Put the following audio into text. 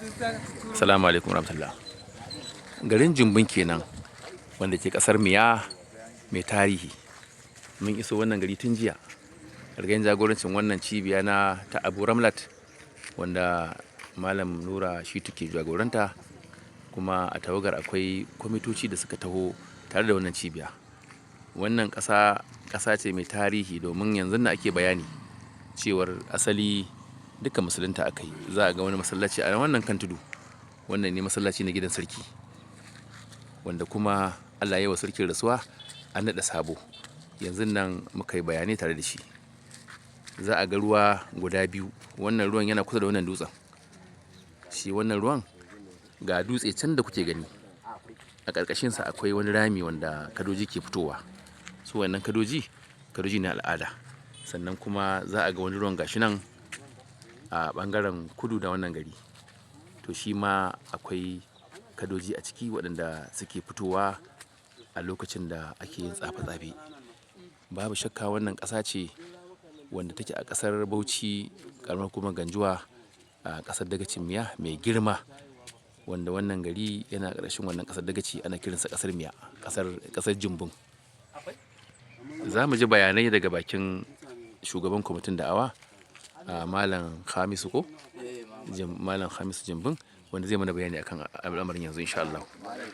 Assalamu alaikum warahmatullah. Garin Jumbun kenan wanda ke kasar Miya mai tarihi. Mun iso wannan gari tun jiya. Ƙarƙashin jagorancin wannan cibiya na ta Abu Ramlat wanda Malam Nura shi ke jagoranta, kuma a tawagar akwai kwamitoci da suka taho tare da wannan cibiya. Wannan ƙasa ce mai tarihi domin yanzu da ake bayani cewar asali duka musulunta aka yi. Za a ga wani masallaci a wannan kan tudu. Wannan ne masallaci na gidan sarki wanda kuma Allah ya yi wa sarkin rasuwa an naɗa sabo. Yanzu nan muka yi bayanai tare da shi. Za a ga ruwa guda biyu. Wannan ruwan yana kusa da wannan dutsen. Shi wannan ruwan ga dutse can da kuke gani. A ƙarƙashinsa akwai wani rami wanda kadoji ke fitowa. Su wannan kadoji ne al'ada. Sannan kuma za a ga wani ruwan gashi nan a ɓangaren kudu da wannan gari. To shi ma akwai kadoji a ciki waɗanda suke fitowa a lokacin da ake yin tsafe-tsafe. Babu shakka wannan ƙasa ce wanda take a ƙasar Bauchi, ƙaramar kuma Ganjuwa, a ƙasar Dagacin Miya mai girma, wanda wannan gari yana ƙarshen wannan ƙasar Dagaci, ana kiransa ƙasar Miya, ƙasar Jumbun. Za mu ji bayanai daga bakin shugaban kwamitin da'awa, Malam Hamisu Jumbun, wanda zai mana bayani akan al'amarin yanzu insha Allah.